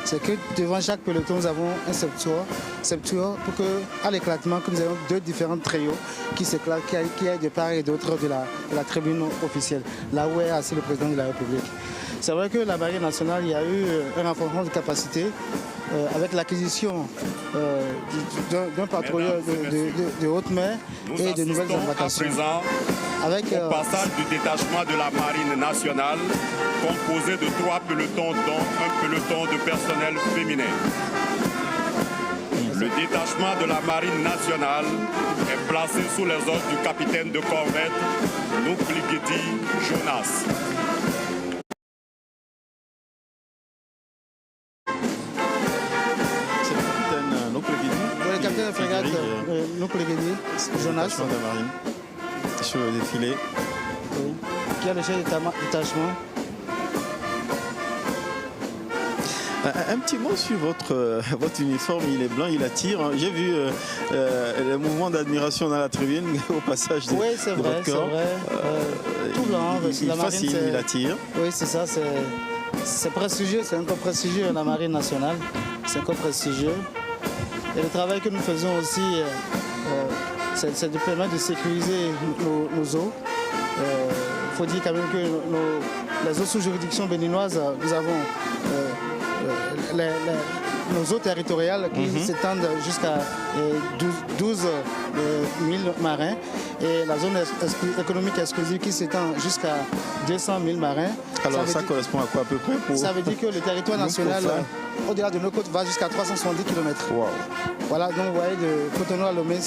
c'est que devant chaque peloton, nous avons un septuor pour que, à l'éclatement, que nous ayons deux différents trios qui s'éclatent, qui est de part et d'autre de la tribune officielle, là où est assis le président de la République. C'est vrai que la Marine nationale, il y a eu un renforcement de capacité avec l'acquisition d'un patrouilleur de haute mer et de nouvelles embarcations. Avec au passage du détachement de la Marine nationale, composé de 3 pelotons, dont un peloton de personnel féminin. Le détachement de la Marine nationale est placé sous les ordres du capitaine de corvette Nukligedi Jonas. C'est le capitaine Nukligedi. Oui, le capitaine de frégate Nukligedi Jonas. De la Marine. Sur le défilé. Oui. Qui a le chef de détachement. Un petit mot sur votre uniforme, il est blanc, il attire. J'ai vu le mouvement d'admiration dans la tribune au passage de, oui, c'est de vrai, votre corps. Tout blanc. Il fascine, il attire. Oui, c'est ça, c'est prestigieux, c'est un corps prestigieux, la Marine nationale. C'est un corps prestigieux. Et le travail que nous faisons aussi, c'est de permettre de sécuriser nos eaux. Il faut dire quand même que les eaux sous juridiction béninoise, nous avons nos eaux territoriales qui s'étendent jusqu'à 12 000 marins et la zone économique exclusive qui s'étend jusqu'à 200 000 marins. Alors ça correspond à quoi à peu près pour... Ça veut dire que le territoire national, au-delà de nos côtes, va jusqu'à 370 km. Wow. Voilà, donc vous voyez, de Cotonou à Lomé,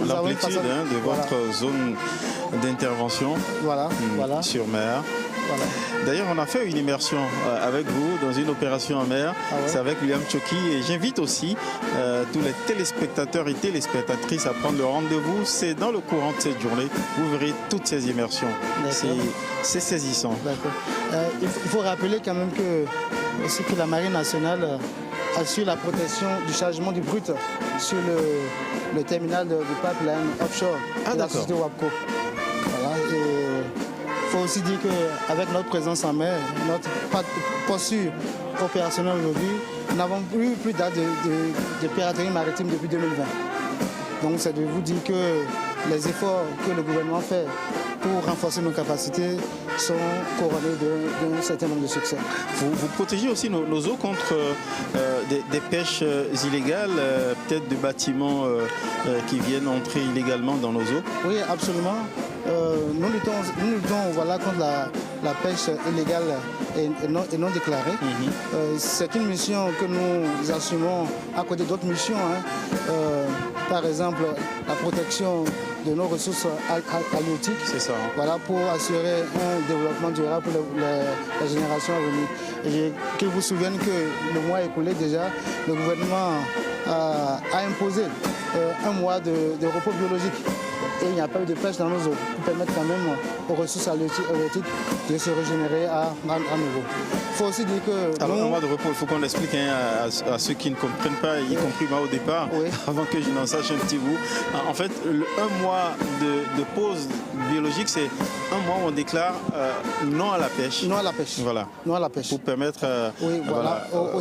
l'amplitude de votre zone d'intervention sur mer. Voilà. D'ailleurs, on a fait une immersion avec vous dans une opération en mer. Ah ouais. C'est avec William Choki et j'invite aussi tous les téléspectateurs et téléspectatrices à prendre le rendez-vous. C'est dans le courant de cette journée. Vous verrez toutes ces immersions. C'est saisissant. Il faut rappeler quand même que la Marine nationale assure la protection du chargement du brut sur le terminal du pipeline offshore de la société WAPCO. Voilà. Il faut aussi dire qu'avec notre présence en mer, notre posture opérationnelle aujourd'hui, nous n'avons plus date de piraterie maritime depuis 2020. Donc c'est de vous dire que les efforts que le gouvernement fait pour renforcer nos capacités sont couronnés d'un certain nombre de succès. Vous protégez aussi nos eaux contre des pêches illégales, peut-être de bâtiments qui viennent entrer illégalement dans nos eaux? Oui, absolument. Nous luttons contre la pêche illégale et non déclarée. C'est une mission que nous assumons à côté d'autres missions. Par exemple, la protection de nos ressources halieutiques. C'est ça. Voilà, pour assurer un développement durable pour les générations à venir. Et que vous vous souvenez que le mois écoulé déjà, le gouvernement a imposé un mois de repos biologique. Et il n'y a pas eu de pêche dans nos eaux pour permettre quand même aux ressources halieutiques de se régénérer à nouveau. Il faut aussi dire que... Alors, un mois de repos, il faut qu'on l'explique à ceux qui ne comprennent pas, y compris moi au départ, avant que je n'en sache un petit bout. En fait, un mois de pause biologique, c'est un mois où on déclare non à la pêche. Non à la pêche. Voilà. Non à la pêche. Pour permettre aux